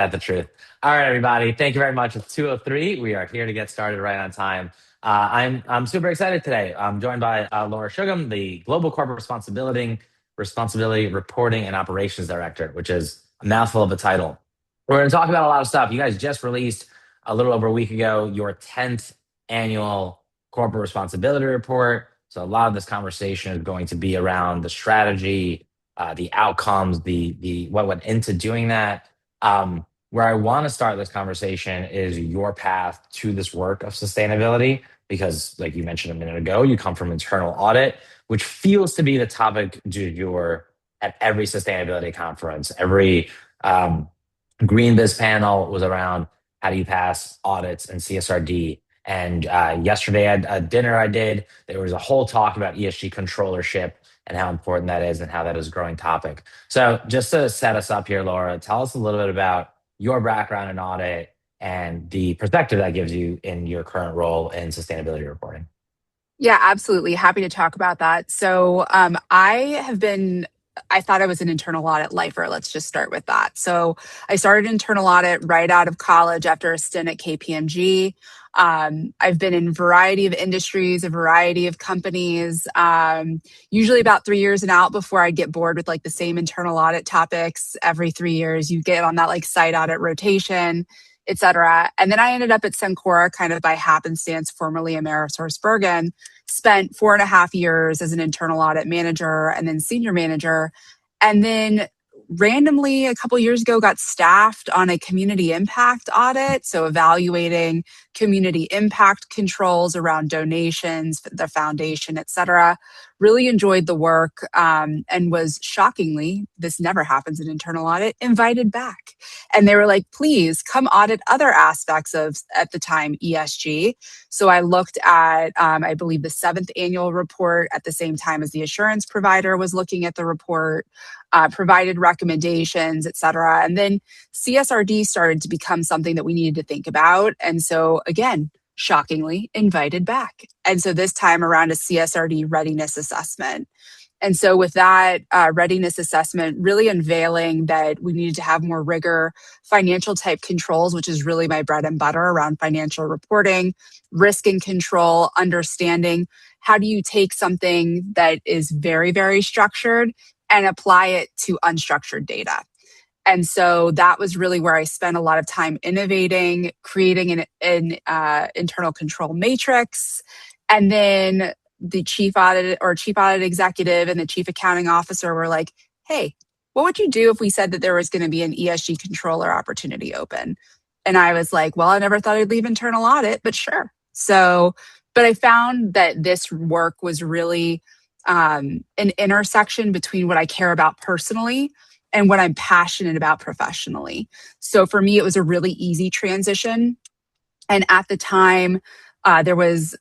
That's the truth. All right, everybody. Thank you very much. It's 2:03. We are here to get started right on time. I'm super excited today. I'm joined by Laura Shugam, the Global Corporate Responsibility Reporting and Operations Director, which is a mouthful of a title. We're going to talk about a lot of stuff. You guys just released a little over a week ago your 10th annual corporate responsibility report. So a lot of this conversation is going to be around the strategy, the outcomes, the what went into doing that. Where I want to start this conversation is your path to this work of sustainability, because, like you mentioned a minute ago, you come from internal audit, which feels to be the topic du jour at every sustainability conference. Every um, Green Biz panel was around how do you pass audits and CSRD. And yesterday at a dinner I did, there was a whole talk about ESG controllership and how important that is and how that is a growing topic. So just to set us up here, Laura, tell us a little bit about your background in audit and the perspective that gives you in your current role in sustainability reporting. Yeah, absolutely. Happy to talk about that. I thought I was an internal audit lifer. Let's just start with that. So I started internal audit right out of college after a stint at KPMG. I've been in a variety of industries, a variety of companies, usually about 3 years and out before I'd get bored with like the same internal audit topics every 3 years. You get on that like site audit rotation, et cetera. And then I ended up at Cencora kind of by happenstance, formerly AmerisourceBergen, spent 4.5 years as an internal audit manager and then senior manager. And then randomly a couple years ago got staffed on a community impact audit. So evaluating community impact controls around donations, the foundation, et cetera. Really enjoyed the work and was shockingly, this never happens in internal audit, invited back. And they were like, please come audit other aspects of, at the time, ESG. So I looked at, I believe, the seventh annual report at the same time as the assurance provider was looking at the report, provided recommendations, et cetera. And then CSRD started to become something that we needed to think about. And so, again, shockingly, invited back. And so this time around, a CSRD readiness assessment. And so, with that readiness assessment, really unveiling that we needed to have more rigor, financial type controls, which is really my bread and butter around financial reporting, risk and control, understanding how do you take something that is very, very structured and apply it to unstructured data. And so that was really where I spent a lot of time innovating, creating an internal control matrix, and then the chief audit executive and the chief accounting officer were like, hey, what would you do if we said that there was going to be an ESG controller opportunity open? And I was like, well, I never thought I'd leave internal audit, but sure. So, but I found that this work was really an intersection between what I care about personally and what I'm passionate about professionally. So for me, it was a really easy transition. And at the time, there was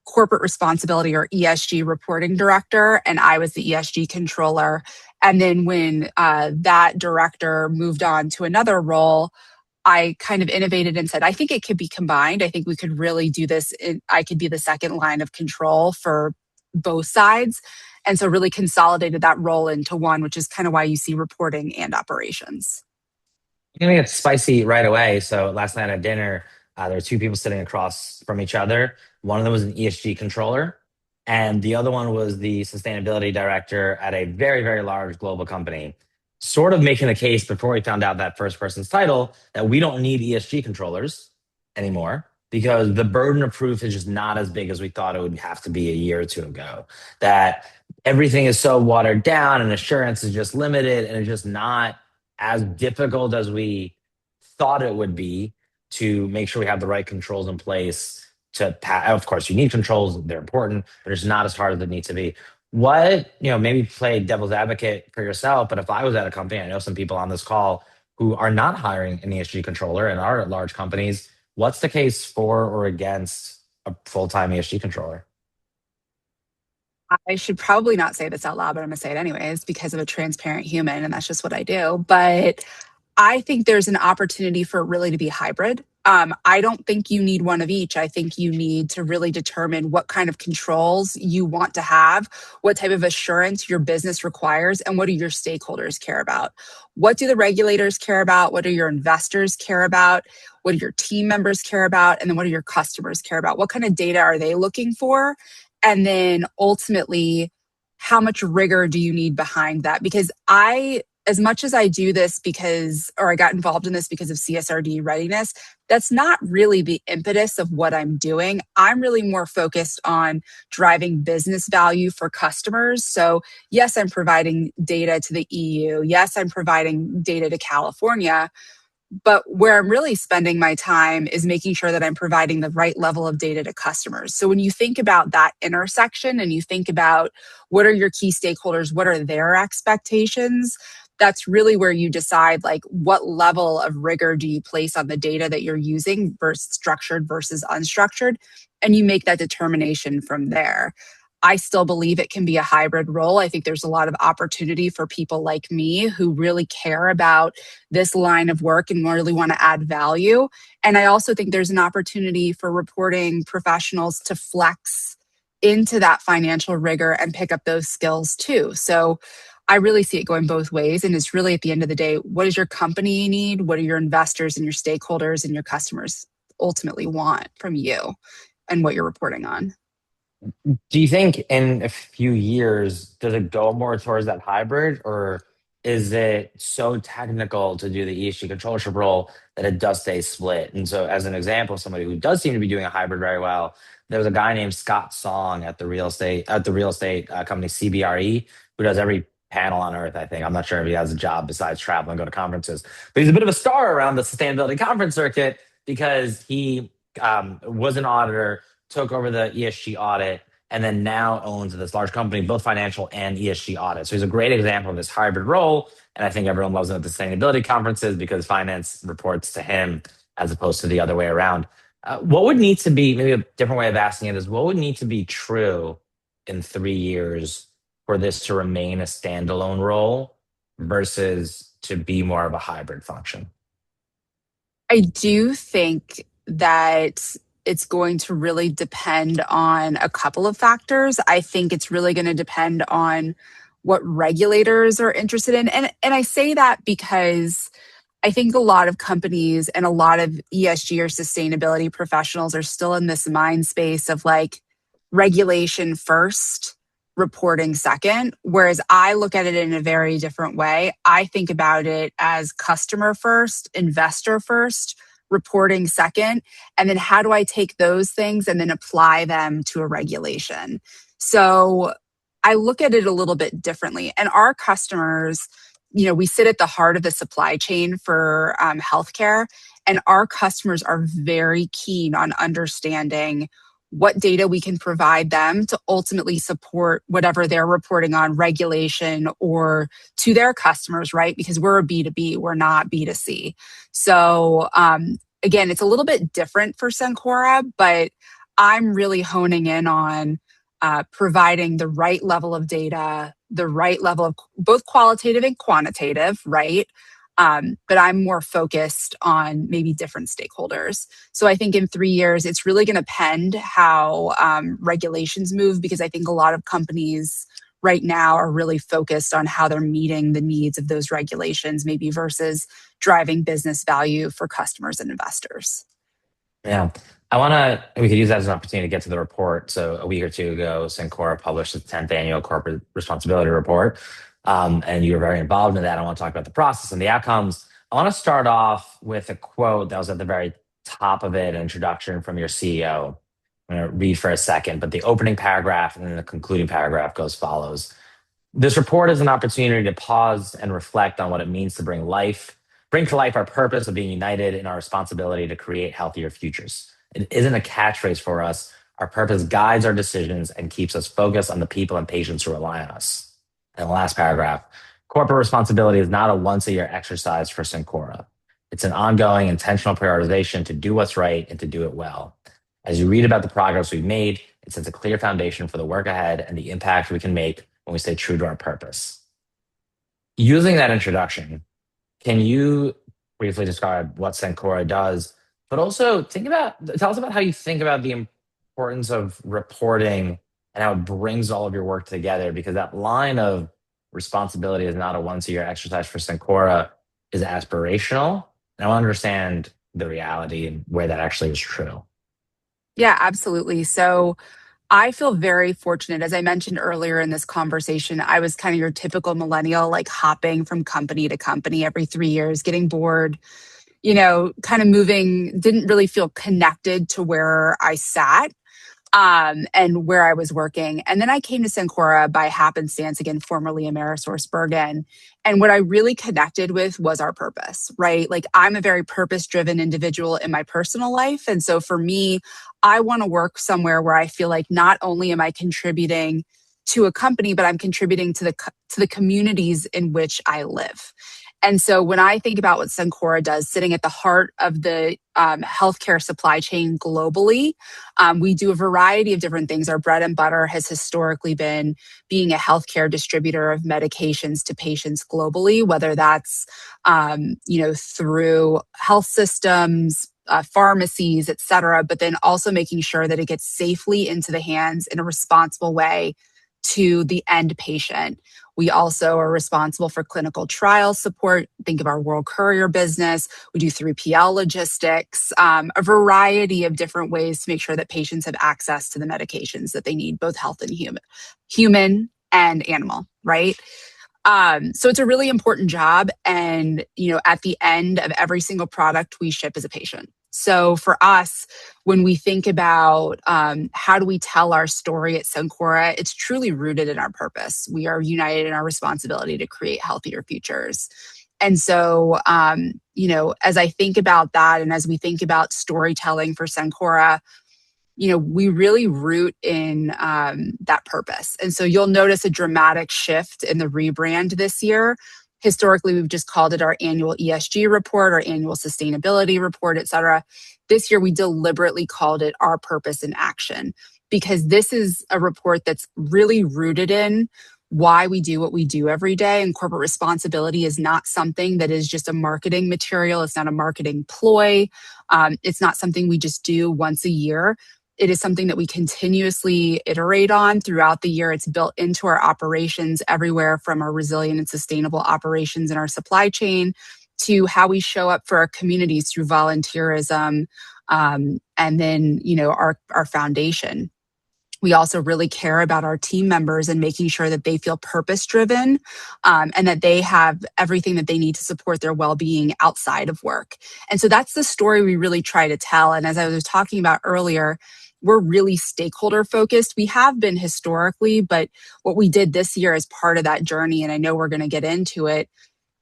corporate responsibility or ESG reporting director, and I was the ESG controller. And then when that director moved on to another role, I kind of innovated and said, I think it could be combined. I think we could really do this. I could be the second line of control for both sides. And so really consolidated that role into one, which is kind of why you see reporting and operations. I'm gonna get spicy right away. So last night at dinner, there were two people sitting across from each other. One of them was an ESG controller, and the other one was the sustainability director at a very, very large global company. Sort of making the case before we found out that first person's title that we don't need ESG controllers anymore because the burden of proof is just not as big as we thought it would have to be a year or two ago. That everything is so watered down and assurance is just limited and it's just not as difficult as we thought it would be to make sure we have the right controls in place of course you need controls, they're important, but it's not as hard as it needs to be. What, maybe play devil's advocate for yourself, but if I was at a company, I know some people on this call who are not hiring an ESG controller and are at large companies, what's the case for or against a full-time ESG controller? I should probably not say this out loud, but I'm going to say it anyways because of a transparent human, and that's just what I do. But I think there's an opportunity for it really to be hybrid. I don't think you need one of each. I think you need to really determine what kind of controls you want to have, what type of assurance your business requires, and what do your stakeholders care about? What do the regulators care about? What do your investors care about? What do your team members care about? And then what do your customers care about? What kind of data are they looking for? And then ultimately, how much rigor do you need behind that? Because as much as I do this because, or I got involved in this because of CSRD readiness, that's not really the impetus of what I'm doing. I'm really more focused on driving business value for customers. So, yes, I'm providing data to the EU. Yes, I'm providing data to California. But where I'm really spending my time is making sure that I'm providing the right level of data to customers. So when you think about that intersection and you think about what are your key stakeholders, what are their expectations, that's really where you decide like what level of rigor do you place on the data that you're using versus structured versus unstructured, and you make that determination from there. I still believe it can be a hybrid role. I think there's a lot of opportunity for people like me who really care about this line of work and really want to add value. And I also think there's an opportunity for reporting professionals to flex into that financial rigor and pick up those skills too. So I really see it going both ways. And it's really at the end of the day, what does your company need? What do your investors and your stakeholders and your customers ultimately want from you and what you're reporting on? Do you think in a few years, does it go more towards that hybrid, or is it so technical to do the ESG controllership role that it does stay split? And so, as an example, somebody who does seem to be doing a hybrid very well, there was a guy named Scott Song at the real estate company CBRE, who does every panel on earth. I think I'm not sure if he has a job besides travel and go to conferences, but he's a bit of a star around the sustainability conference circuit because he was an auditor, took over the ESG audit, and then now owns this large company, both financial and ESG audit. So he's a great example of this hybrid role. And I think everyone loves him at the sustainability conferences because finance reports to him as opposed to the other way around. What would need to be, maybe a different way of asking it is, what would need to be true in 3 years for this to remain a standalone role versus to be more of a hybrid function? I do think that it's going to really depend on a couple of factors. I think it's really going to depend on what regulators are interested in. And I say that because I think a lot of companies and a lot of ESG or sustainability professionals are still in this mind space of like regulation first, reporting second. Whereas I look at it in a very different way. I think about it as customer first, investor first, reporting second. And then how do I take those things and then apply them to a regulation? So I look at it a little bit differently. And our customers, we sit at the heart of the supply chain for healthcare, and our customers are very keen on understanding what data we can provide them to ultimately support whatever they're reporting on regulation or to their customers, right? Because we're a B2B, we're not B2C. So, again, it's a little bit different for Cencora, but I'm really honing in on providing the right level of data, the right level of both qualitative and quantitative, right? But I'm more focused on maybe different stakeholders. So I think in 3 years, it's really going to depend how regulations move, because I think a lot of companies right now are really focused on how they're meeting the needs of those regulations, maybe versus driving business value for customers and investors. Yeah. We could use that as an opportunity to get to the report. So a week or two ago, Cencora published its 10th annual corporate responsibility report. And you were very involved in that. I want to talk about the process and the outcomes. I want to start off with a quote that was at the very top of it, an introduction from your CEO. I'm going to read for a second, but the opening paragraph and then the concluding paragraph goes follows. This report is an opportunity to pause and reflect on what it means to bring to life our purpose of being united in our responsibility to create healthier futures. It isn't a catchphrase for us. Our purpose guides our decisions and keeps us focused on the people and patients who rely on us. And the last paragraph, corporate responsibility is not a once a year exercise for Cencora. It's an ongoing intentional prioritization to do what's right and to do it well. As you read about the progress we've made, it sets a clear foundation for the work ahead and the impact we can make when we stay true to our purpose. Using that introduction, can you briefly describe what Cencora does, But also tell us about how you think about the importance of reporting and how it brings all of your work together, because that line of responsibility is not a once a year exercise for Cencora is aspirational. And I want to understand the reality and where that actually is true. Yeah, absolutely. So I feel very fortunate. As I mentioned earlier in this conversation, I was kind of your typical millennial, like hopping from company to company every 3 years, getting bored, kind of moving, didn't really feel connected to where I sat and where I was working. And then I came to Cencora by happenstance, again, formerly AmerisourceBergen. And what I really connected with was our purpose, right? Like I'm a very purpose driven individual in my personal life. And so for me, I want to work somewhere where I feel like not only am I contributing to a company, but I'm contributing to the communities in which I live. And so when I think about what Cencora does, sitting at the heart of the healthcare supply chain globally, we do a variety of different things. Our bread and butter has historically been being a healthcare distributor of medications to patients globally, whether that's through health systems, pharmacies, et cetera, but then also making sure that it gets safely into the hands in a responsible way to the end patient. We also are responsible for clinical trial support. Think of our World Courier business. We do 3PL logistics, a variety of different ways to make sure that patients have access to the medications that they need, both health and human and animal, right? So it's a really important job. And, at the end of every single product we ship is a patient. So for us, when we think about how do we tell our story at Cencora, it's truly rooted in our purpose. We are united in our responsibility to create healthier futures. And so, as I think about that and as we think about storytelling for Cencora, we really root in that purpose. And so you'll notice a dramatic shift in the rebrand this year. Historically, we've just called it our annual ESG report, our annual sustainability report, et cetera. This year, we deliberately called it our purpose in action because this is a report that's really rooted in why we do what we do every day. And corporate responsibility is not something that is just a marketing material. It's not a marketing ploy. It's not something we just do once a year. It is something that we continuously iterate on throughout the year. It's built into our operations everywhere from our resilient and sustainable operations in our supply chain to how we show up for our communities through volunteerism, and then, our foundation. We also really care about our team members and making sure that they feel purpose driven, and that they have everything that they need to support their well being outside of work. And so that's the story we really try to tell. And as I was talking about earlier, we're really stakeholder focused. We have been historically, but what we did this year as part of that journey, and I know we're going to get into it,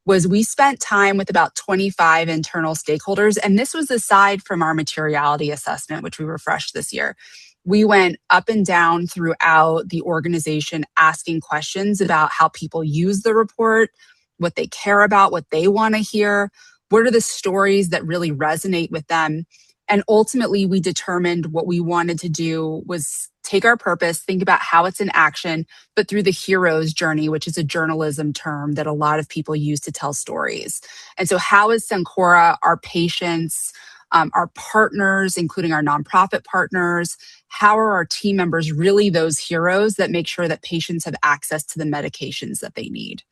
was we spent time with about 25 internal stakeholders. And this was aside from our materiality assessment, which we refreshed this year. We went up and down throughout the organization asking questions about how people use the report, what they care about, what they want to hear, what are the stories that really resonate with them. And ultimately, we determined what we wanted to do was take our purpose, think about how it's in action, but through the hero's journey, which is a journalism term that a lot of people use to tell stories. And so, how is Cencora, our patients, our partners, including our nonprofit partners, how are our team members really those heroes that make sure that patients have access to the medications that they need?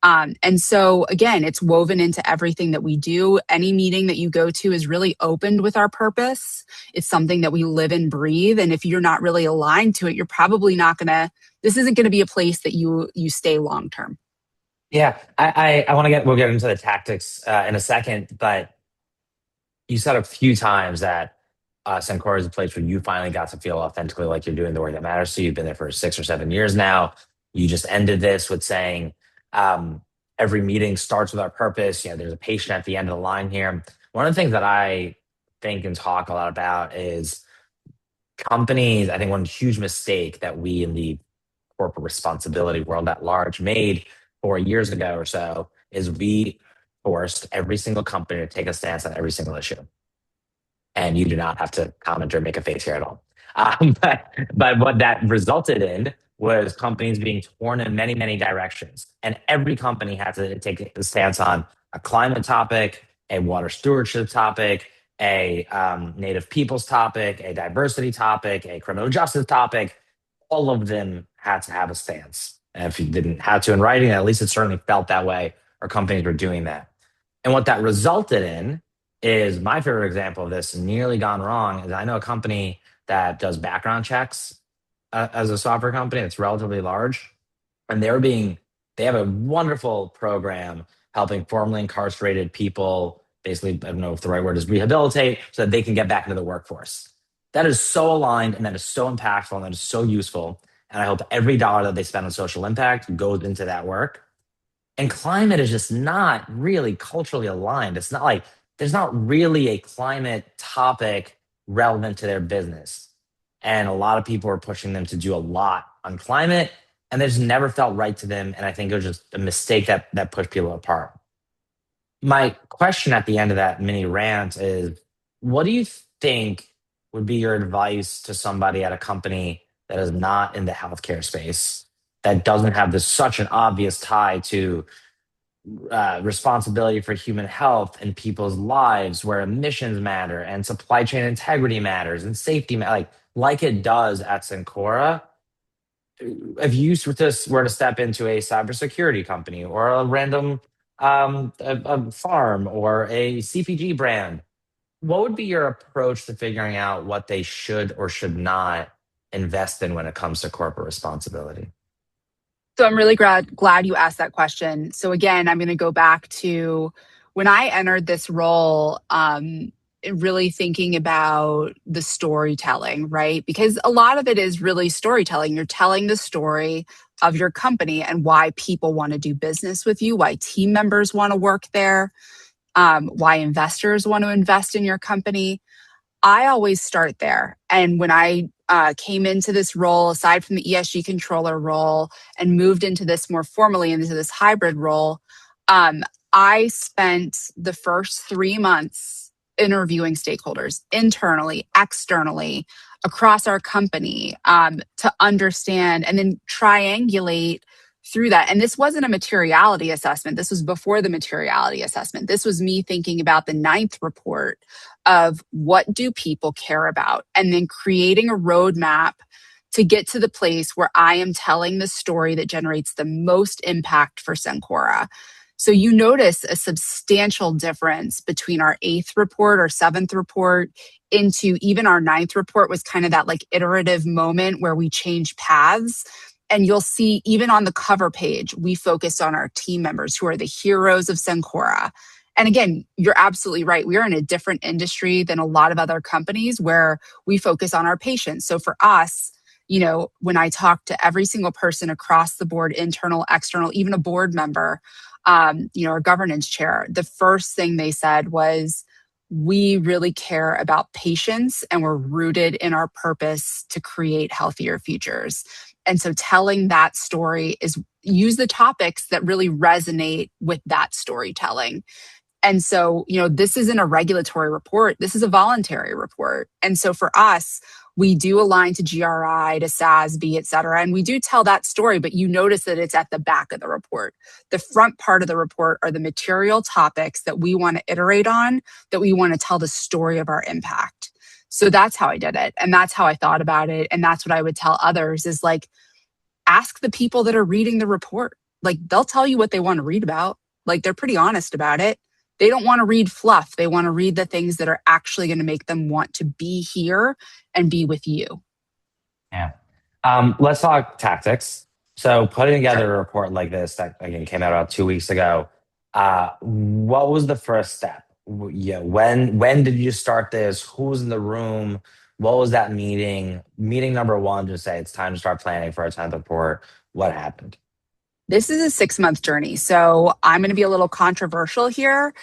And so, again, it's woven into everything that we do. Any meeting that you go to is really opened with our purpose. It's something that we live and breathe. And if you're not really aligned to it, you're probably not going to, this isn't going to be a place that you stay long term. Yeah, we'll get into the tactics in a second, but you said a few times that Cencora is a place where you finally got to feel authentically like you're doing the work that matters to you. You've been there for 6 or 7 years now. You just ended this with saying um, every meeting starts with our purpose. There's a patient at the end of the line here. One of the things that I think and talk a lot about is companies. I think one huge mistake that we in the corporate responsibility world at large made 4 years ago or so is we forced every single company to take a stance on every single issue, and you do not have to comment or make a face here at all. But what that resulted in was companies being torn in many, many directions. And every company had to take a stance on a climate topic, a water stewardship topic, a Native peoples topic, a diversity topic, a criminal justice topic. All of them had to have a stance. And if you didn't have to in writing, at least it certainly felt that way, or companies were doing that. And what that resulted in is my favorite example of this nearly gone wrong is I know a company that does background checks as a software company that's relatively large, and they have a wonderful program helping formerly incarcerated people basically, I don't know if the right word is rehabilitate, so that they can get back into the workforce. That is so aligned and that is so impactful and that is so useful. And I hope every dollar that they spend on social impact goes into that work. And climate is just not really culturally aligned. It's not like there's not really a climate topic relevant to their business. And a lot of people are pushing them to do a lot on climate, and they just never felt right to them. And I think it was just a mistake that pushed people apart. My question at the end of that mini rant is, what do you think would be your advice to somebody at a company that is not in the healthcare space, that doesn't have this such an obvious tie to responsibility for human health and people's lives, where emissions matter and supply chain integrity matters and safety, like it does at Cencora? If you were to step into a cybersecurity company or a random a farm or a CPG brand, what would be your approach to figuring out what they should or should not invest in when it comes to corporate responsibility? So I'm really glad you asked that question. So again, I'm going to go back to when I entered this role, really thinking about the storytelling, right? Because a lot of it is really storytelling. You're telling the story of your company and why people want to do business with you, why team members want to work there, why investors want to invest in your company. I always start there. And when I came into this role, aside from the ESG controller role, and moved into this more formally into this hybrid role, I spent the first 3 months interviewing stakeholders internally, externally, across our company to understand and then triangulate through that. And this wasn't a materiality assessment. This was before the materiality assessment. This was me thinking about the ninth report of what do people care about, and then creating a roadmap to get to the place where I am telling the story that generates the most impact for Cencora. So you notice a substantial difference between our eighth report or seventh report into even our ninth report was kind of that like iterative moment where we change paths. And you'll see even on the cover page, we focus on our team members who are the heroes of Cencora. And again, you're absolutely right. We are in a different industry than a lot of other companies where we focus on our patients. So for us, when I talk to every single person across the board, internal, external, even a board member, our governance chair, the first thing they said was, we really care about patients and we're rooted in our purpose to create healthier futures. And so telling that story is use the topics that really resonate with that storytelling. And so, this isn't a regulatory report. This is a voluntary report. And so for us, we do align to GRI, to SASB, et cetera. And we do tell that story, but you notice that it's at the back of the report. The front part of the report are the material topics that we want to iterate on, that we want to tell the story of our impact. So that's how I did it. And that's how I thought about it. And that's what I would tell others is like, ask the people that are reading the report. Like, they'll tell you what they want to read about. Like, they're pretty honest about it. They don't want to read fluff. They want to read the things that are actually going to make them want to be here and be with you. Yeah. Let's talk tactics. So putting together Sure. a report like this that again came out about 2 weeks ago, what was the first step? Yeah, when did you start this? Who was in the room? What was that meeting? Meeting number one to say it's time to start planning for our 10th report. What happened? This is a 6-month journey. So I'm going to be a little controversial here.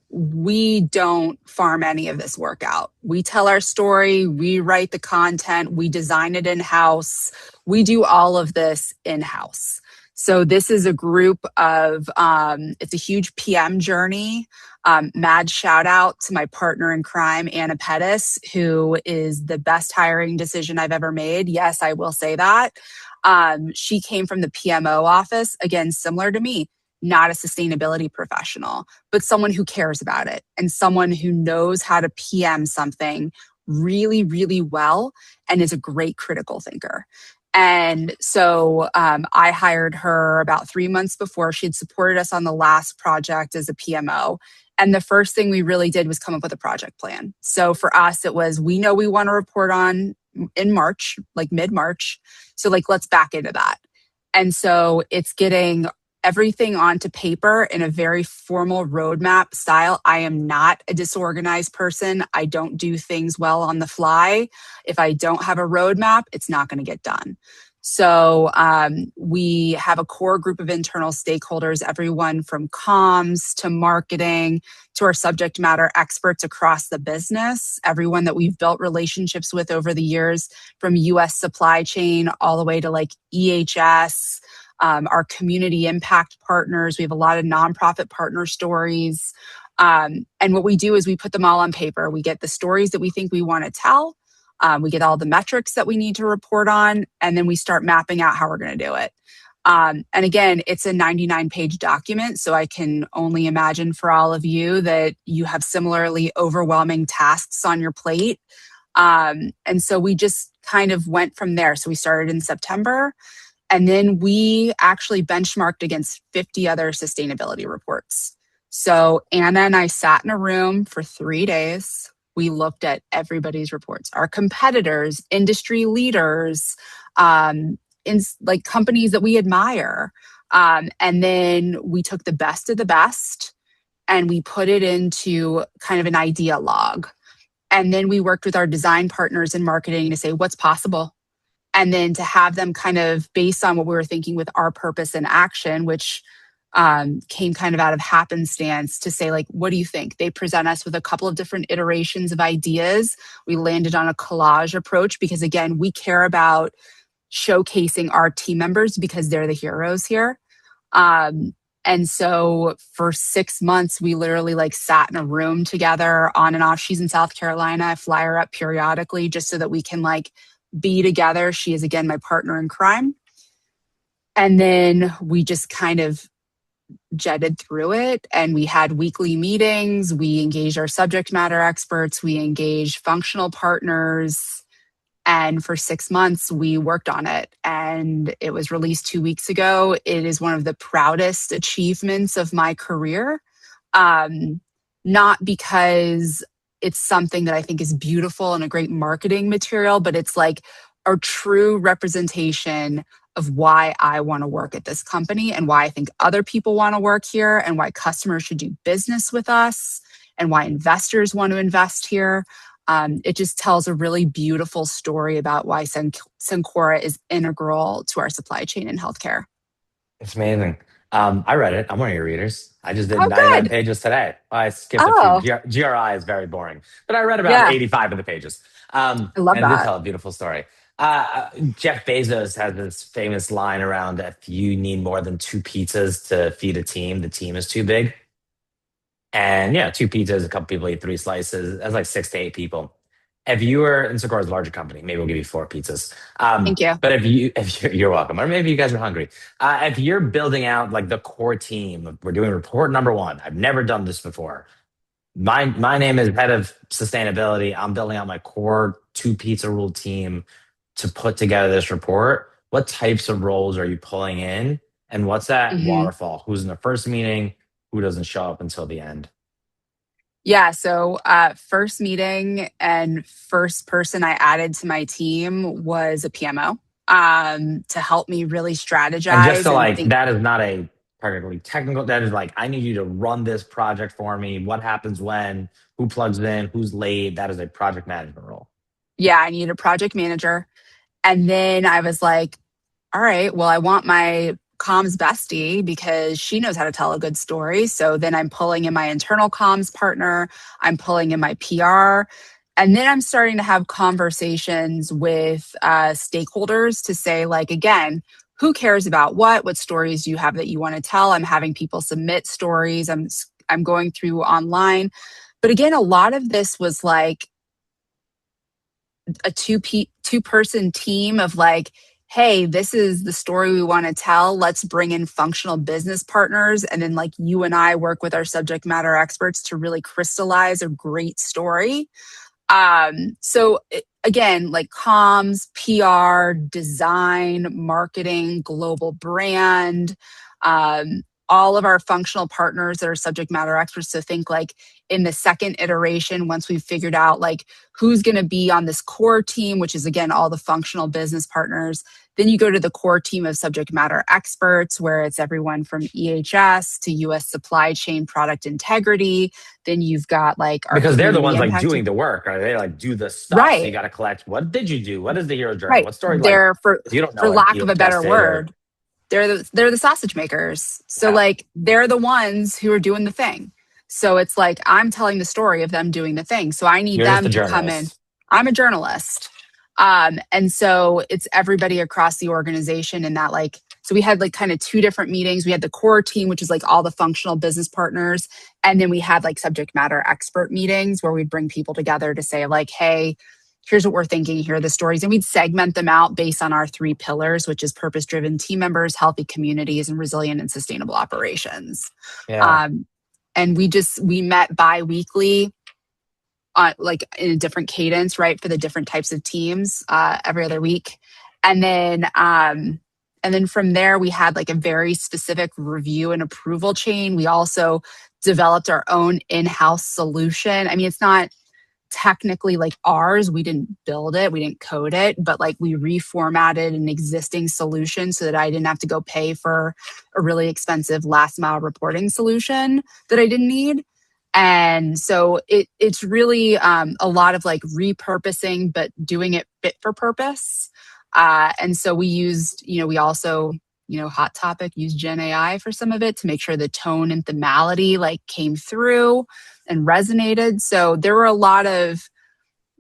We don't farm any of this work out. We tell our story, we write the content, we design it in-house. We do all of this in-house. So this is a group of, it's a huge PM journey. Mad shout out to my partner in crime, Anna Pettis, who is the best hiring decision I've ever made. Yes, I will say that. She came from the PMO office, again, similar to me. not a sustainability professional, but someone who cares about it and someone who knows how to PM something really, really well and is a great critical thinker. And so I hired her about 3 months before. She had supported us on the last project as a PMO. And the first thing we really did was come up with a project plan. So for us, it was, we know we want to report on in March, like mid-March. So like, let's back into that. And so it's getting everything onto paper in a very formal roadmap style. I am not a disorganized person. I don't do things well on the fly. If I don't have a roadmap, it's not going to get done. So we have a core group of internal stakeholders, everyone from comms to marketing to our subject matter experts across the business, everyone that we've built relationships with over the years, from US supply chain all the way to like EHS, our community impact partners. We have a lot of nonprofit partner stories. And what we do is we put them all on paper. We get the stories that we think we want to tell. We get all the metrics that we need to report on, and then we start mapping out how we're going to do it. And again, it's a 99-page document, so I can only imagine for all of you that you have similarly overwhelming tasks on your plate. And so we just kind of went from there. So we started in September, and then we actually benchmarked against 50 other sustainability reports. So Anna and I sat in a room for 3 days. We looked at everybody's reports, our competitors, industry leaders, in like companies that we admire. And then we took the best of the best and we put it into kind of an idea log. And then we worked with our design partners in marketing to say what's possible. And then to have them kind of based on what we were thinking with our purpose and action, which came kind of out of happenstance, to say, like, what do you think? They present us with a couple of different iterations of ideas. We landed on a collage approach because, again, we care about showcasing our team members because they're the heroes here. And so for 6 months, we literally like sat in a room together on and off. She's in South Carolina. I fly her up periodically just so that we can like be together. She is, again, my partner in crime. And then we just kind of jetted through it, and we had weekly meetings. We engaged our subject matter experts. We engaged functional partners. And for 6 months, we worked on it. And it was released 2 weeks ago. It is one of the proudest achievements of my career. Not because it's something that I think is beautiful and a great marketing material, but it's like a true representation of why I want to work at this company and why I think other people want to work here and why customers should do business with us and why investors want to invest here. It just tells a really beautiful story about why Cencora is integral to our supply chain in healthcare. It's amazing. I read it. I'm one of your readers. I just did Oh, 99 good. pages today. I skipped a few. Oh, GRI is very boring, but I read about yeah. 85 of the pages. I love And it did that. tell a beautiful story. Jeff Bezos has this famous line around, if you need more than two pizzas to feed a team, the team is too big. And yeah, two pizzas, a couple people eat three slices. That's like 6 to 8 people. If you were in Secoro's larger company, maybe we'll give you 4 pizzas. Thank you. But if you're welcome, or maybe you guys are hungry. If you're building out like the core team, we're doing report number one. I've never done this before. My name is head of sustainability. I'm building out my core two pizza rule team to put together this report. What types of roles are you pulling in? And what's that Mhm. waterfall? Who's in the first meeting? Who doesn't show up until the end? Yeah, so first meeting and first person I added to my team was a PMO to help me really And just strategize to and like, think. that is not a particularly technical, that is like, I need you to run this project for me. What happens when, who plugs in, who's late? That is a project management role. Yeah, I need a project manager. And then I was like, all right, well, I want my comms bestie because she knows how to tell a good story. So then I'm pulling in my internal comms partner, I'm pulling in my PR. And then I'm starting to have conversations with stakeholders to say, like, again, who cares about what stories do you have that you want to tell? I'm having people submit stories. I'm going through online. But again, a lot of this was like a two person team of like, hey, this is the story we want to tell. Let's bring in functional business partners. And then, like, you and I work with our subject matter experts to really crystallize a great story. Again, like comms, PR, design, marketing, global brand, all of our functional partners that are subject matter experts. So think like in the second iteration, once we've figured out like who's going to be on this core team, which is again, all the functional business partners, then you go to the core team of subject matter experts, where it's everyone from EHS to US supply chain product integrity. Then you've got like our Because they're the community ones like impact doing team. the work, right? They like do the stuff. So you Right, got to collect, what did you do? What is the hero journey? right. What story? Like, They're if you don't for know it, lack you of a better ingest it or, word, they're the sausage makers. So yeah, like they're the ones who are doing the thing. So it's like I'm telling the story of them doing the thing. So I need you're just a them to come in. journalist. I'm a journalist. And so it's everybody across the organization and that like so we had like kind of two different meetings. We had the core team, which is like all the functional business partners. And then we had like subject matter expert meetings where we'd bring people together to say, like, hey, here's what we're thinking, here are the stories. And we'd segment them out based on our three pillars, which is purpose driven team members, healthy communities, and resilient and sustainable operations. Yeah. Um, and we met bi-weekly on like in a different cadence, right, for the different types of teams every other week. And then from there we had like a very specific review and approval chain. We also developed our own in-house solution. I mean, it's not technically like ours. We didn't build it, we didn't code it, but like we reformatted an existing solution so that I didn't have to go pay for a really expensive last mile reporting solution that I didn't need. And so it's really a lot of like repurposing, but doing it fit for purpose. And so we used, we also, hot topic, used Gen AI for some of it to make sure the tone and themality like came through and resonated. So there were a lot of,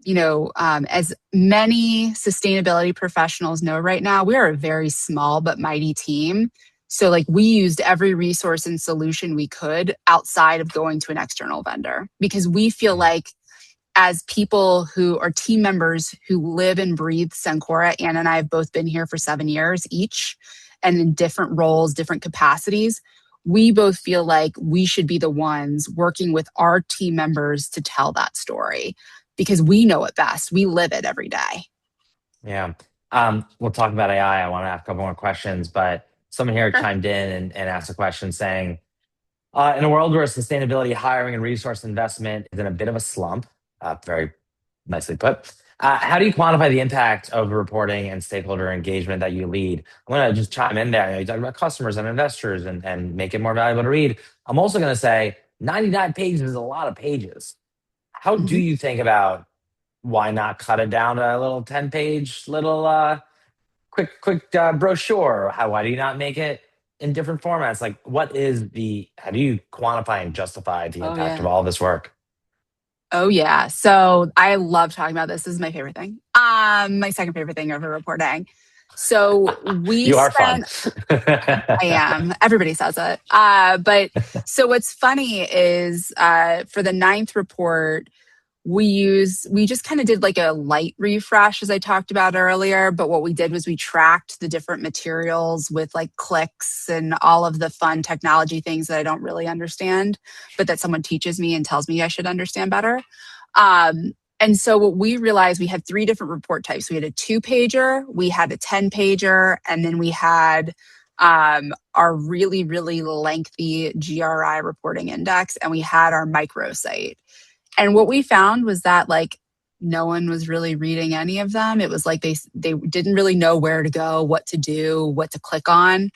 as many sustainability professionals know right now, we are a very small but mighty team. So like we used every resource and solution we could outside of going to an external vendor because we feel like as people who are team members who live and breathe Cencora, Anna and I have both been here for 7 years each and in different roles, different capacities. We both feel like we should be the ones working with our team members to tell that story because we know it best. We live it every day. Yeah. We'll talk about AI. I want to ask a couple more questions, but someone here Sure. chimed in and asked a question saying, in a world where sustainability, hiring, and resource investment is in a bit of a slump, very nicely put, how do you quantify the impact of reporting and stakeholder engagement that you lead? I'm going to just chime in there. You talk about customers and investors and make it more valuable to read. I'm also going to say 99 pages is a lot of pages. How do Mhm. you think about why not cut it down to a little 10-page little quick brochure? Why do you not make it in different formats? Like, how do you quantify and justify the Oh, impact of yeah. all this work? Oh, yeah. So I love talking about this. This is my favorite thing. My second favorite thing over reporting. So we You are fun. spent I am. Everybody says it. But so what's funny is for the ninth report, we just kind of did like a light refresh as I talked about earlier. But what we did was we tracked the different materials with like clicks and all of the fun technology things that I don't really understand, but that someone teaches me and tells me I should understand better. And so what we realized, we had three different report types. We had a 2-pager, we had a 10-pager, and then we had our really, really lengthy GRI reporting index, and we had our microsite. And what we found was that like no one was really reading any of them. It was like they didn't really know where to go, what to do, what to click on.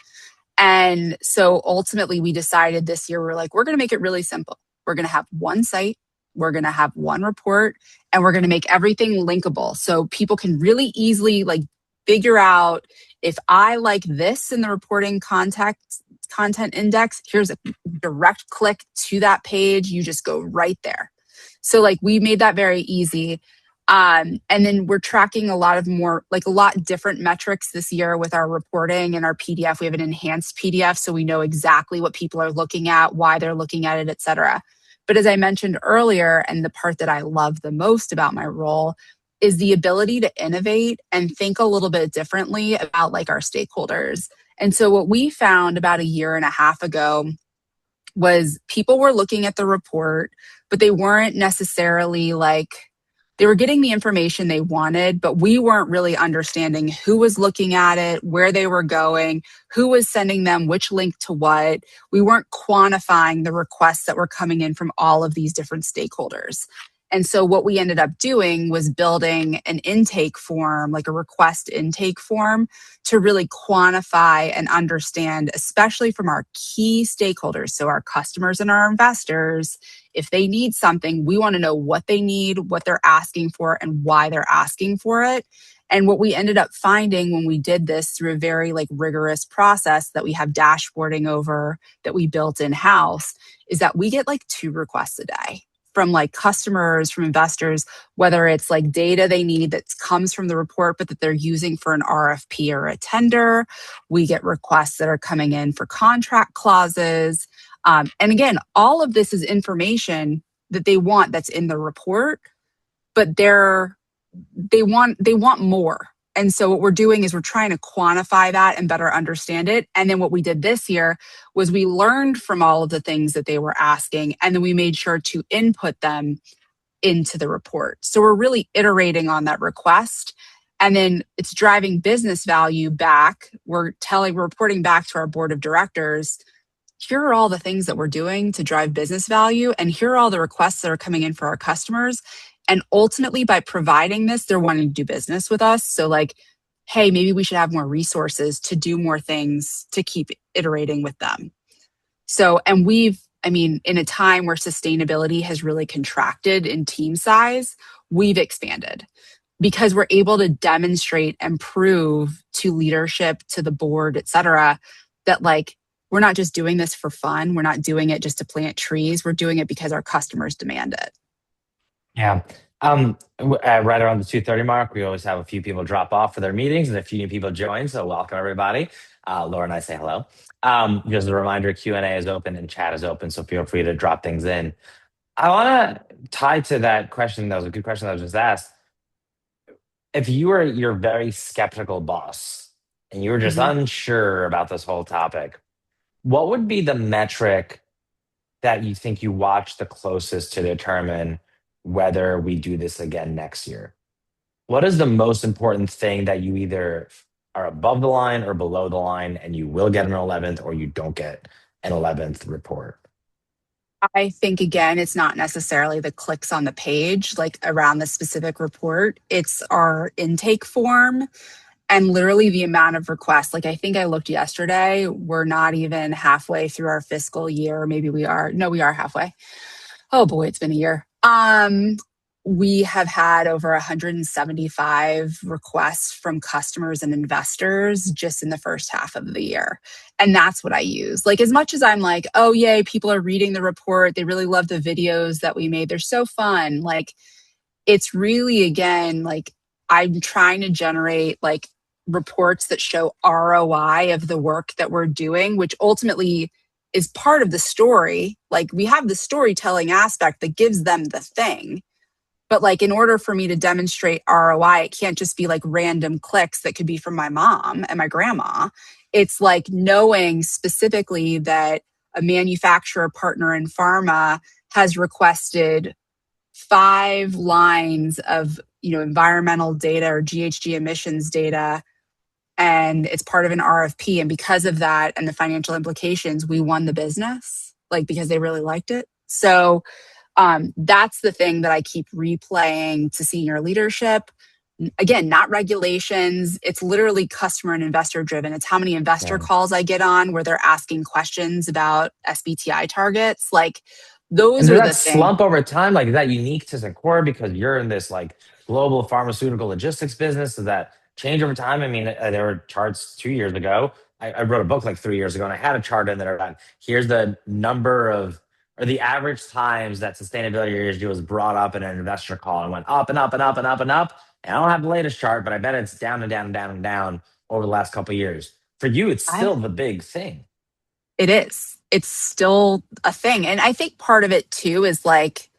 And so ultimately we decided this year, we're like, we're going to make it really simple. We're going to have one site, we're going to have one report, and we're going to make everything linkable. So people can really easily like figure out if I like this in the reporting content index, here's a direct click to that page. You just go right there. So like we made that very easy. And then we're tracking a lot of more, like a lot different metrics this year with our reporting and our PDF. We have an enhanced PDF, so we know exactly what people are looking at, why they're looking at it, et cetera. But as I mentioned earlier, and the part that I love the most about my role is the ability to innovate and think a little bit differently about like our stakeholders. And so what we found about a year and a half ago was people were looking at the report, but they weren't necessarily like, they were getting the information they wanted, but we weren't really understanding who was looking at it, where they were going, who was sending them which link to what. We weren't quantifying the requests that were coming in from all of these different stakeholders. And so what we ended up doing was building an intake form, like a request intake form, to really quantify and understand, especially from our key stakeholders, so our customers and our investors. If they need something, we want to know what they need, what they're asking for, and why they're asking for it. And what we ended up finding when we did this through a very like rigorous process that we have dashboarding over, that we built in house, is that we get like 2 requests a day from like customers, from investors, whether it's like data they need that comes from the report, but that they're using for an RFP or a tender. We get requests that are coming in for contract clauses. And again, all of this is information that they want that's in the report, but they want more. And so what we're doing is we're trying to quantify that and better understand it. And then what we did this year was we learned from all of the things that they were asking, and then we made sure to input them into the report. So we're really iterating on that request. And then it's driving business value back. We're reporting back to our board of directors, here are all the things that we're doing to drive business value, and here are all the requests that are coming in for our customers. And ultimately, by providing this, they're wanting to do business with us. So, like, hey, maybe we should have more resources to do more things to keep iterating with them. So, and in a time where sustainability has really contracted in team size, we've expanded because we're able to demonstrate and prove to leadership, to the board, et cetera, that like, we're not just doing this for fun. We're not doing it just to plant trees. We're doing it because our customers demand it. Yeah. Right around the 2:30 mark, we always have a few people drop off for their meetings and a few new people join. So welcome everybody. Laura and I say hello. Just a reminder, Q&A is open and chat is open, so feel free to drop things in. I want to tie to that question. That was a good question that was just asked. If you were your very skeptical boss and you were just Mhm. unsure about this whole topic, what would be the metric that you think you watch the closest to determine whether we do this again next year? What is the most important thing that you either are above the line or below the line and you will get an 11th or you don't get an 11th report? I think, again, it's not necessarily the clicks on the page, like around the specific report. It's our intake form and literally the amount of requests. Like, I think I looked yesterday, we're not even halfway through our fiscal year. Maybe we are. No, we are halfway. Oh boy, it's been a year. We have had over 175 requests from customers and investors just in the first half of the year. And that's what I use. Like, as much as I'm like, oh, yay, people are reading the report. They really love the videos that we made. They're so fun. Like, it's really, again, like, I'm trying to generate like reports that show ROI of the work that we're doing, which ultimately is part of the story. Like, we have the storytelling aspect that gives them the thing. But like, in order for me to demonstrate ROI, it can't just be like random clicks that could be from my mom and my grandma. It's like knowing specifically that a manufacturer partner in pharma has requested 5 lines of, environmental data or GHG emissions data, and it's part of an RFP. And because of that and the financial implications, we won the business, like, because they really liked it. So that's the thing that I keep replaying to senior leadership. Again, not regulations. It's literally customer and investor driven. It's how many investor Yeah. calls I get on where they're asking questions about SBTI targets. Like, those And does are that the things. slump over time? Like, is that unique to Cencora because you're in this like global pharmaceutical logistics business? Does that change over time? I mean, there were charts 2 years ago. I wrote a book like 3 years ago, and I had a chart in there about here's the number of or the average times that sustainability issue was brought up in an investor call and went up and up and up and up and up. And I don't have the latest chart, but I bet it's down and down and down and down over the last couple of years. For you, it's I still the big thing. It is. It's still a thing. And I think part of it too is like,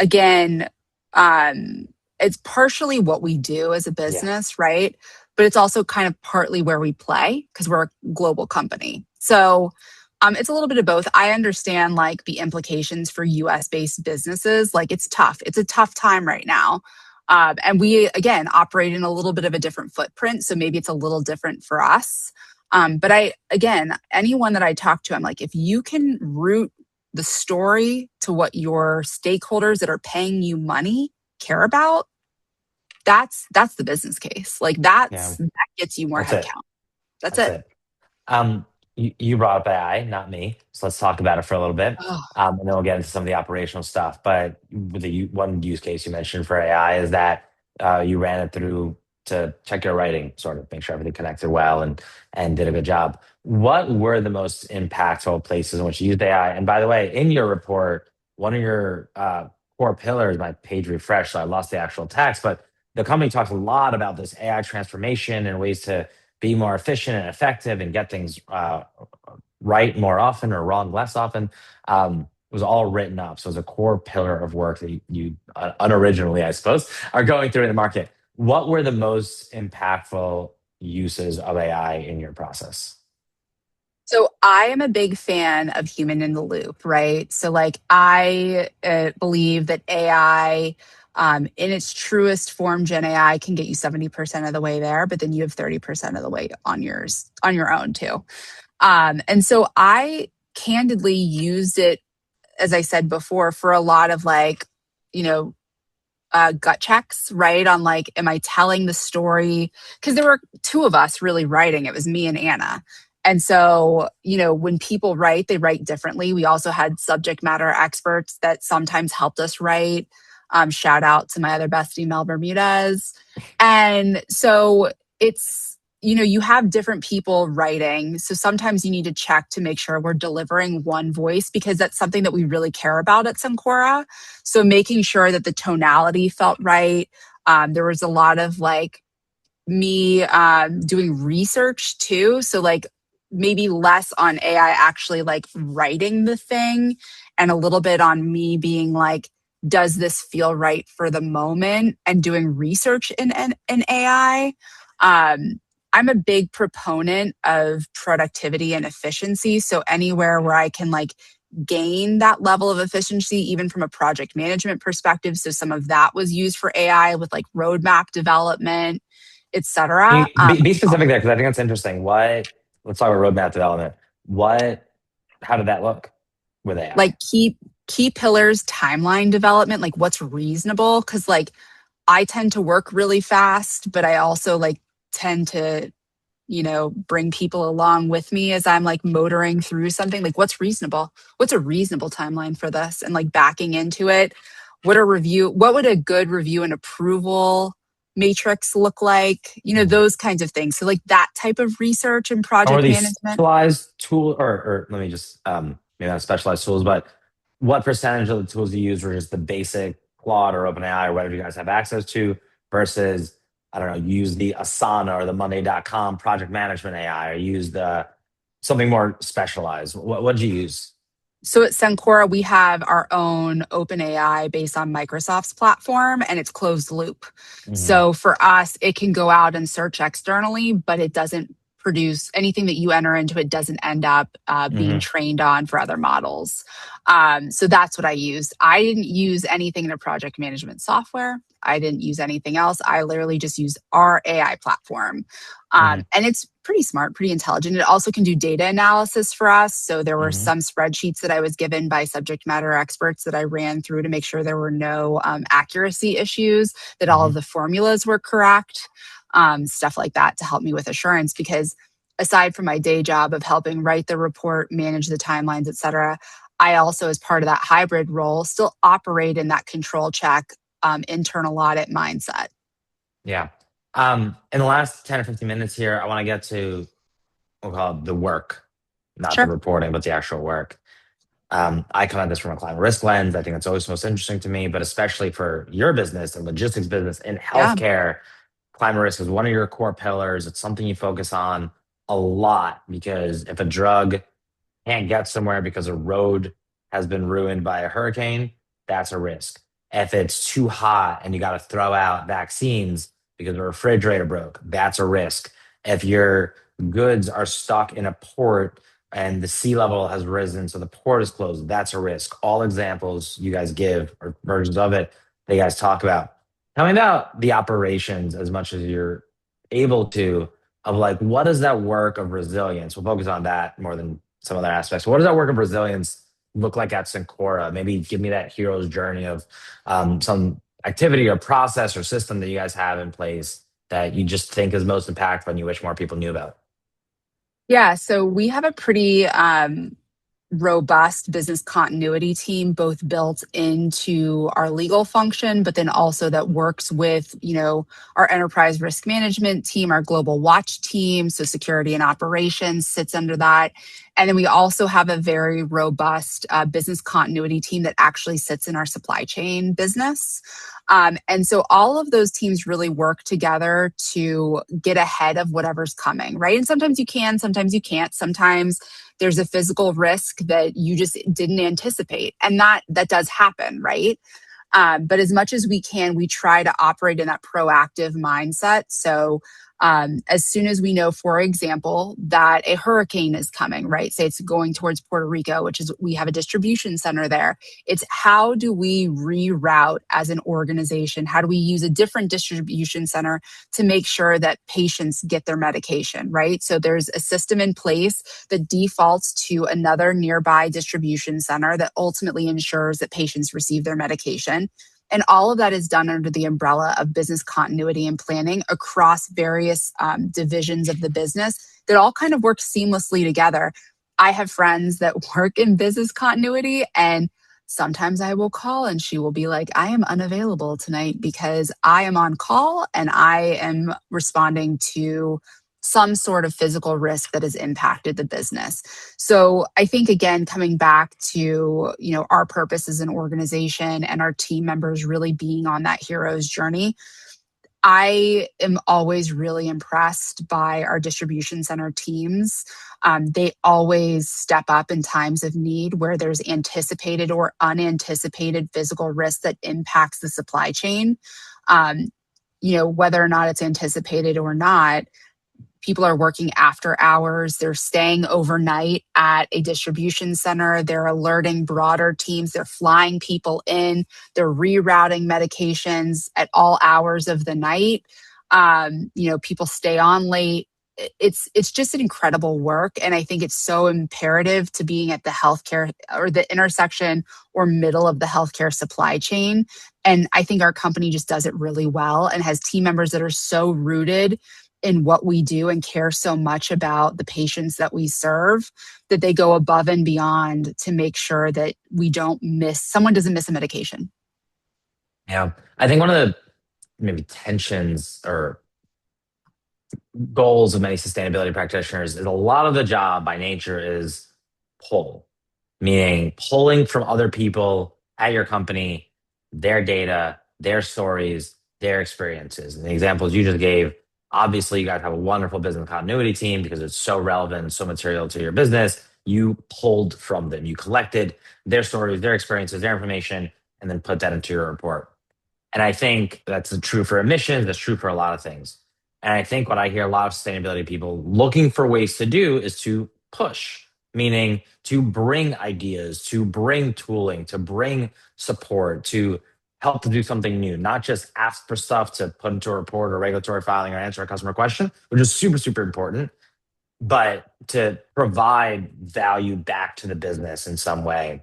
again, um, it's partially what we do as a Yeah. business, right? But it's also kind of partly where we play because we're a global company. So it's a little bit of both. I understand like the implications for US based businesses. Like it's tough. It's a tough time right now. And we, again, operate in a little bit of a different footprint. So maybe it's a little different for us. But again, anyone that I talk to, I'm like, if you can root the story to what your stakeholders that are paying you money care about, that's the business case. Like Yeah. that gets you more That's it. headcount. That's That's it. it. You brought up AI, not me. So let's talk about it for a little bit. Oh, And then we'll get into some of the operational stuff. But one use case you mentioned for AI is that you ran it through to check your writing, sort of make sure everything connected well and did a good job. What were the most impactful places in which you used AI? And by the way, in your report, one of your core pillars, my page refreshed, so I lost the actual text, but the company talks a lot about this AI transformation and ways to be more efficient and effective and get things right more often or wrong less often. It was all written up. So it's a core pillar of work that you unoriginally, I suppose, are going through in the market. What were the most impactful uses of AI in your process? so I am a big fan of human in the loop, right? So like I believe that AI, in its truest form, Gen AI can get you 70% of the way there, but then you have 30% of the way on your own too. And so I candidly used it, as I said before, for a lot of like, you know, gut checks, right? On like, am I telling the story? Because there were two of us really writing. It was me and Anna. And so, when people write, they write differently. We also had subject matter experts that sometimes helped us write. Shout out to my other bestie, Mel Bermudez. And so you have different people writing. So sometimes you need to check to make sure we're delivering one voice because that's something that we really care about at Cencora. So making sure that the tonality felt right. There was a lot of like me doing research too. So like maybe less on AI actually like writing the thing and a little bit on me being like, does this feel right for the moment and doing research in AI. I'm a big proponent of productivity and efficiency. So anywhere where I can like gain that level of efficiency, even from a project management perspective. So some of that was used for AI with like roadmap development, et cetera. Be specific there because I think that's interesting. Let's talk about roadmap development. What, how did that look with AI? Like key pillars, timeline development, like what's reasonable. Cause like I tend to work really fast, but I also like tend to bring people along with me as I'm like motoring through something. Like, what's a reasonable timeline for this? And like backing into it. What would a good review and approval matrix look like? Those kinds of things. So, like that type of research and Or are project these management. specialized tool or let me just maybe not specialized tools, but what percentage of the tools you use were just the basic Claude or OpenAI or whatever you guys have access to versus I don't know, you use the Asana or the Monday.com project management AI or use the something more specialized. What did you use? So at Cencora, we have our own OpenAI based on Microsoft's platform and it's closed loop. Mhm. So for us, it can go out and search externally, but it doesn't produce anything that you enter into it doesn't end up being Mhm. trained on for other models. So that's what I used. I didn't use anything in a project management software. I didn't use anything else. I literally just used our AI platform. Mhm. And it's pretty smart, pretty intelligent. It also can do data analysis for us. So there were Mhm. some spreadsheets that I was given by subject matter experts that I ran through to make sure there were no accuracy issues, that all of Mhm. the formulas were correct, stuff like that to help me with assurance. Because aside from my day job of helping write the report, manage the timelines, et cetera, I also, as part of that hybrid role, still operate in that control check, internal audit mindset. Yeah. In the last 10 or 15 minutes here, I want to get to we'll call it the work, not the Sure. reporting, but the actual work. I come at this from a climate risk lens. I think that's always most interesting to me, but especially for your business and logistics business in Yeah. healthcare, climate risk is one of your core pillars. It's something you focus on a lot because if a drug can't get somewhere because a road has been ruined by a hurricane, that's a risk. If it's too hot and you got to throw out vaccines because the refrigerator broke, that's a risk. If your goods are stuck in a port and the sea level has risen, so the port is closed, that's a risk. All examples you guys give or versions of it that you guys talk about. Tell me about the operations as much as you're able to, of like, what is that work of resilience? We'll focus on that more than some other aspects. What does that work of resilience look like at Cencora? Maybe give me that hero's journey of some activity or process or system that you guys have in place that you just think is most impactful and you wish more people knew about. Yeah, so we have a pretty robust business continuity team, both built into our legal function, but then also that works with, our enterprise risk management team, our global watch team. So security and operations sits under that. And then we also have a very robust business continuity team that actually sits in our supply chain business. And so all of those teams really work together to get ahead of whatever's coming, right? And sometimes you can, sometimes you can't. Sometimes there's a physical risk that you just didn't anticipate, and that does happen, right? But as much as we can, we try to operate in that proactive mindset. So as soon as we know, for example, that a hurricane is coming, right? Say it's going towards Puerto Rico, which is we have a distribution center there. It's how do we reroute as an organization? How do we use a different distribution center to make sure that patients get their medication, right? So there's a system in place that defaults to another nearby distribution center that ultimately ensures that patients receive their medication. And all of that is done under the umbrella of business continuity and planning across various divisions of the business that all kind of work seamlessly together. I have friends that work in business continuity, and sometimes I will call and she will be like, I am unavailable tonight because I am on call and I am responding to some sort of physical risk that has impacted the business. So I think, again, coming back to, our purpose as an organization and our team members really being on that hero's journey, I am always really impressed by our distribution center teams. They always step up in times of need where there's anticipated or unanticipated physical risk that impacts the supply chain. Um, whether or not it's anticipated or not, people are working after hours. They're staying overnight at a distribution center. They're alerting broader teams. They're flying people in. They're rerouting medications at all hours of the night. People stay on late. It's just an incredible work. And I think it's so imperative to being at the healthcare or the intersection or middle of the healthcare supply chain. And I think our company just does it really well and has team members that are so rooted in what we do and care so much about the patients that we serve that they go above and beyond to make sure that someone doesn't miss a medication. Yeah. I think one of the maybe tensions or goals of many sustainability practitioners is a lot of the job by nature is pull, meaning pulling from other people at your company, their data, their stories, their experiences. And the examples you just gave, obviously, you guys have a wonderful business continuity team because it's so relevant and so material to your business. You pulled from them, you collected their stories, their experiences, their information, and then put that into your report. And I think that's true for emissions, that's true for a lot of things. And I think what I hear a lot of sustainability people looking for ways to do is to push, meaning to bring ideas, to bring tooling, to bring support, to help to do something new, not just ask for stuff to put into a report or regulatory filing or answer a customer question, which is super, super important, but to provide value back to the business in some way.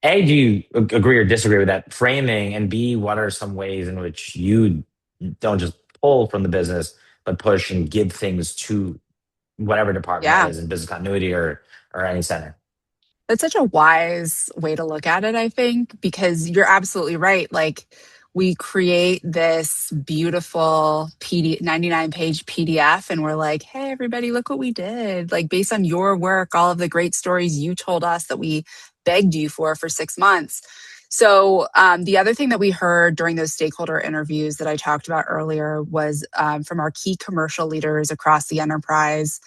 A, do you agree or disagree with that framing? And B, what are some ways in which you don't just pull from the business, but push and give things to whatever department that Yeah. is in business continuity or any center? That's such a wise way to look at it, I think, because you're absolutely right. Like, we create this beautiful 99-page PDF, and we're like, hey, everybody, look what we did. Like, based on your work, all of the great stories you told us that we begged you for 6 months. So, the other thing that we heard during those stakeholder interviews that I talked about earlier was from our key commercial leaders across the enterprise.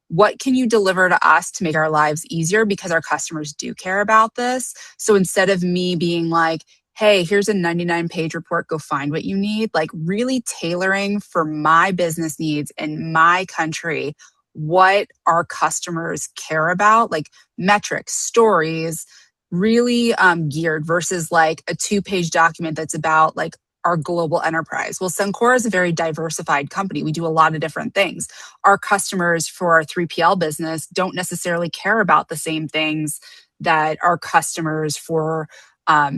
What can you deliver to us to make our lives easier? Because our customers do care about this. So instead of me being like, hey, here's a 99-page report, go find what you need, like really tailoring for my business needs in my country what our customers care about, like metrics, stories, really geared versus like a 2-page document that's about like our global enterprise. Well, Cencora is a very diversified company. We do a lot of different things. Our customers for our 3PL business don't necessarily care about the same things that our customers for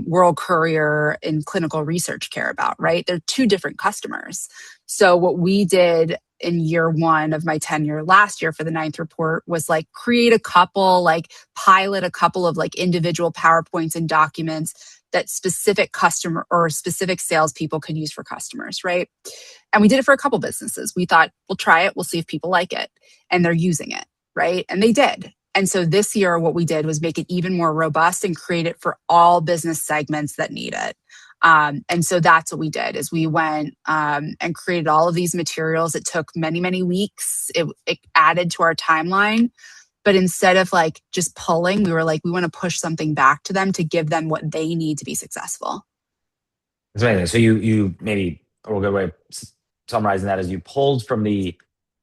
World Courier and clinical research care about, right? They're two different customers. So what we did in year one of my tenure last year for the ninth report was like create a couple, like pilot a couple of like individual PowerPoints and documents that specific customer or specific salespeople could use for customers, right? And we did it for a couple businesses. We thought, we'll try it, we'll see if people like it. And they're using it, right? And they did. And so this year, what we did was make it even more robust and create it for all business segments that need it. And so that's what we did is we went and created all of these materials. It took many, many weeks. It added to our timeline. But instead of like just pulling, we were like, we want to push something back to them to give them what they need to be successful. That's amazing. So you maybe a good way of summarizing that is you pulled from the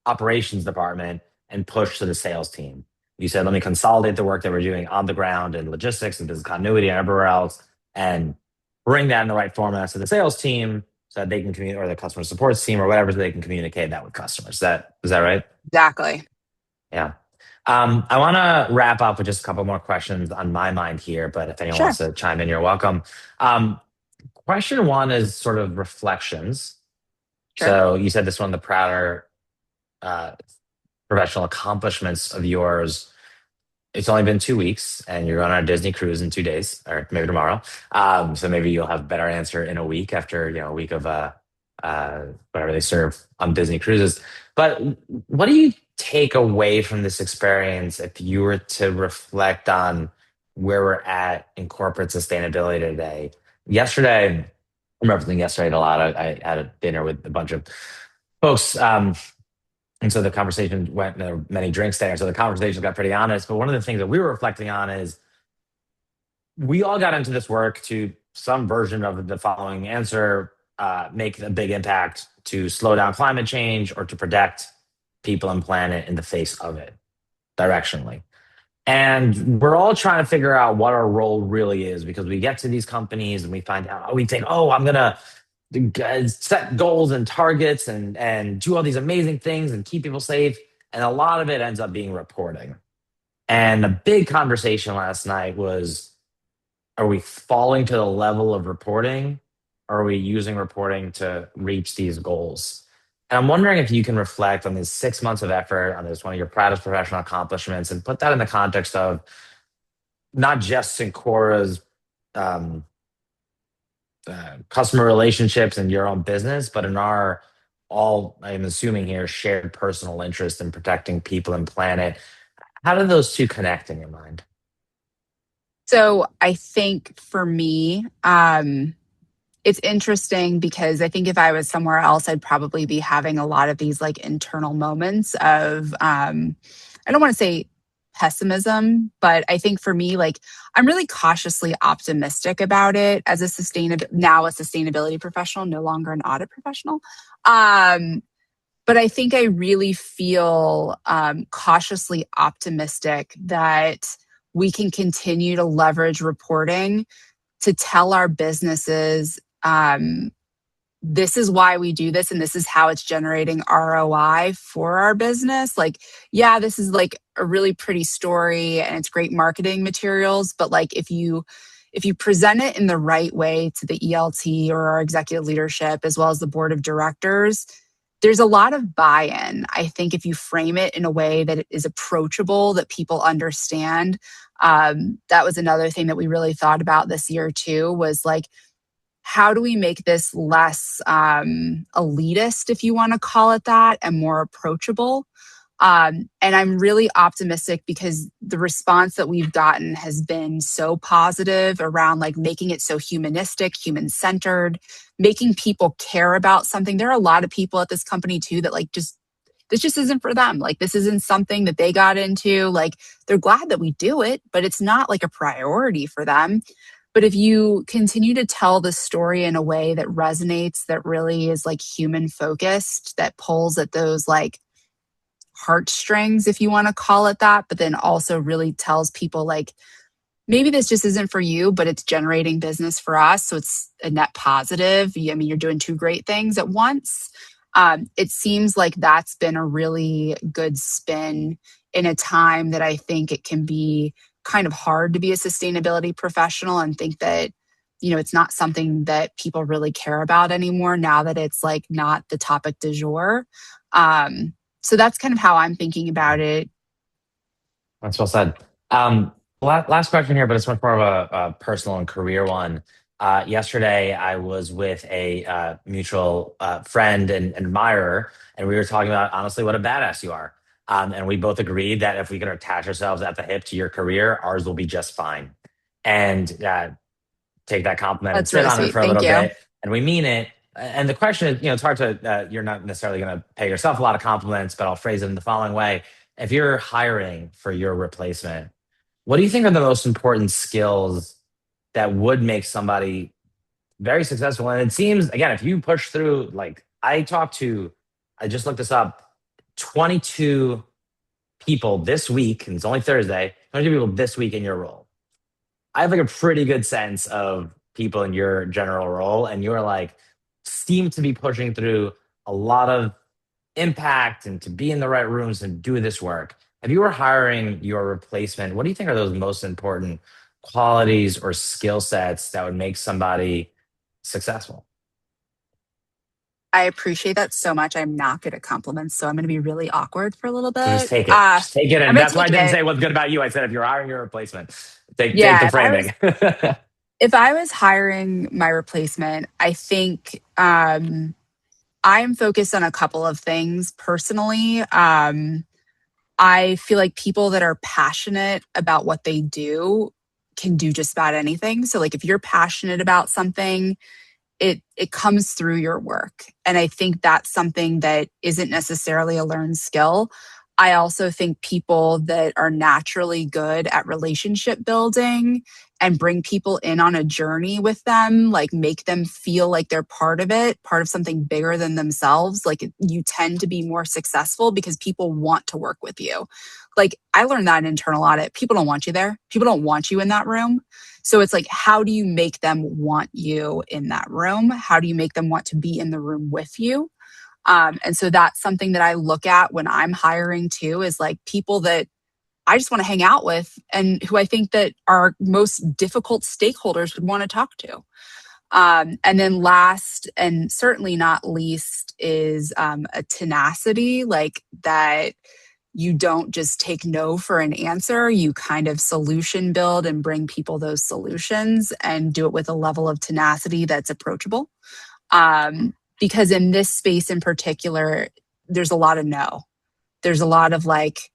operations department and pushed to the sales team. You said, let me consolidate the work that we're doing on the ground and logistics and business continuity and everywhere else, and bring that in the right format to the sales team so that they can communicate, or the customer support team or whatever, so they can communicate that with customers. Is that right? Exactly. Yeah. I want to wrap up with just a couple more questions on my mind here, but if anyone Sure. wants to chime in, you're welcome. Um, Question one is sort of reflections. Sure. So you said this is one of the prouder uh, professional accomplishments of yours. It's only been 2 weeks, and you're going on a Disney cruise in 2 days, or maybe tomorrow. So maybe you'll have a better answer in a week after a week of whatever they serve on Disney cruises. But what do you take away from this experience if you were to reflect on where we're at in corporate sustainability today? Yesterday, I'm referencing yesterday a lot. I had a dinner with a bunch of folks. And so the conversation went, there were many drinks there. So the conversation got pretty honest. But one of the things that we were reflecting on is we all got into this work to some version of the following answer: make a big impact to slow down climate change or to protect people and planet in the face of it directionally. And we're all trying to figure out what our role really is because we get to these companies and we find out, we think, oh, I'm going to set goals and targets and do all these amazing things and keep people safe. And a lot of it ends up being reporting. And the big conversation last night was, are we falling to the level of reporting? Or are we using reporting to reach these goals? And I'm wondering if you can reflect on these 6 months of effort, on this one of your proudest professional accomplishments, and put that in the context of not just Sencora's um, customer relationships and your own business, but in our all, I'm assuming here, shared personal interest in protecting people and planet. How do those two connect in your mind? So I think for me, it's interesting because I think if I was somewhere else, I'd probably be having a lot of these like internal moments of, I don't want to say pessimism, but I think for me, like I'm really cautiously optimistic about it as a sustainability professional, no longer an audit professional. Um, but I think I really feel cautiously optimistic that we can continue to leverage reporting to tell our businesses this is why we do this and this is how it's generating ROI for our business. Like, yeah, this is like a really pretty story and it's great marketing materials, but like if you present it in the right way to the ELT or our executive leadership as well as the board of directors, there's a lot of buy-in. I think if you frame it in a way that it is approachable, that people understand. That was another thing that we really thought about this year too, was like, how do we make this less elitist, if you want to call it that, and more approachable? And I'm really optimistic because the response that we've gotten has been so positive around like making it so humanistic, human centered, making people care about something. There are a lot of people at this company too that like this just isn't for them. Like this isn't something that they got into. Like they're glad that we do it, but it's not like a priority for them. But if you continue to tell the story in a way that resonates, that really is like human focused, that pulls at those like heartstrings, if you want to call it that, but then also really tells people like, maybe this just isn't for you, but it's generating business for us. So it's a net positive. I mean, you're doing two great things at once. It seems like that's been a really good spin in a time that I think it can be kind of hard to be a sustainability professional and think that, it's not something that people really care about anymore now that it's like not the topic du jour. So that's kind of how I'm thinking about it. That's well said. Um, last question here, but it's much more of a personal and career one. Yesterday, I was with a mutual friend and admirer, and we were talking about honestly what a badass you are. And we both agreed that if we can attach ourselves at the hip to your career, ours will be just fine. And take that compliment and That's sit really on it sweet. for a Thank little you. bit. And we mean it. And the question is, it's hard to, you're not necessarily going to pay yourself a lot of compliments, but I'll phrase it in the following way. If you're hiring for your replacement, what do you think are the most important skills that would make somebody very successful? And it seems, again, if you push through, like I just looked this up, 22 people this week, and it's only Thursday, 22 people this week in your role. I have like a pretty good sense of people in your general role, and you're like seem to be pushing through a lot of impact and to be in the right rooms and do this work. If you were hiring your replacement, what do you think are those most important qualities or skill sets that would make somebody successful? I appreciate that so much. I'm not good at compliments, so I'm going to be really awkward for a little So just bit. take it. Just take it. I'm And going to that's why I take didn't it. say what's good about you. I said if you're hiring your replacement, take Yeah, the framing. if I was hiring my replacement, I think I'm focused on a couple of things personally. I feel like people that are passionate about what they do can do just about anything. So like if you're passionate about something, it comes through your work. And I think that's something that isn't necessarily a learned skill. I also think people that are naturally good at relationship building and bring people in on a journey with them, like make them feel like they're part of it, part of something bigger than themselves, like you tend to be more successful because people want to work with you. Like I learned that in internal audit. People don't want you there. People don't want you in that room. So it's like, how do you make them want you in that room? How do you make them want to be in the room with you? And so that's something that I look at when I'm hiring too, is like people that I just want to hang out with and who I think that our most difficult stakeholders would want to talk to. And then last and certainly not least is a tenacity, like that you don't just take no for an answer. You kind of solution build and bring people those solutions and do it with a level of tenacity that's approachable. Because in this space in particular, there's a lot of no. There's a lot of like,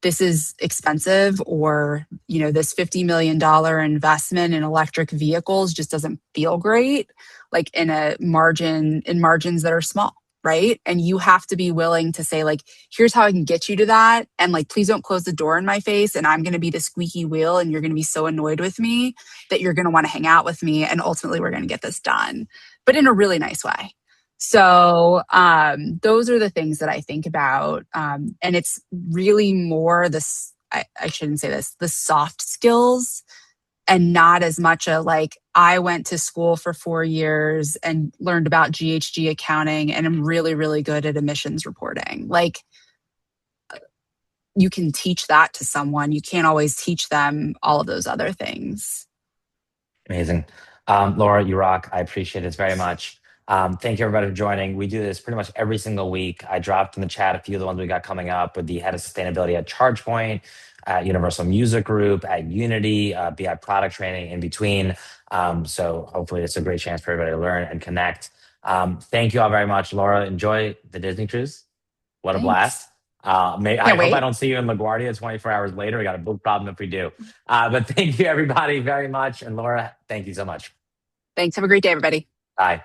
this is expensive, or this $50 million investment in electric vehicles just doesn't feel great, like in margins that are small, right? And you have to be willing to say like, here's how I can get you to that, and like please don't close the door in my face, and I'm going to be the squeaky wheel, and you're going to be so annoyed with me that you're going to want to hang out with me, and ultimately we're going to get this done, but in a really nice way. So those are the things that I think about. And it's really more this, I shouldn't say this, the soft skills, and not as much a like, I went to school for 4 years and learned about GHG accounting and I'm really, really good at emissions reporting. Like you can teach that to someone. You can't always teach them all of those other things. Amazing. Laura, you rock. I appreciate it very much. Thank you everybody for joining. We do this pretty much every single week. I dropped in the chat a few of the ones we got coming up with the head of sustainability at ChargePoint, at Universal Music Group, at Unity, BI product training in between. So hopefully it's a great chance for everybody to learn and connect. Thank you all very much. Laura, enjoy the Disney cruise. What a Thanks. blast. I Can't hope I wait. don't see you in LaGuardia 24 hours later. We got a big problem if we do. But thank you everybody very much. And Laura, thank you so much. Thanks. Have a great day, everybody. Bye.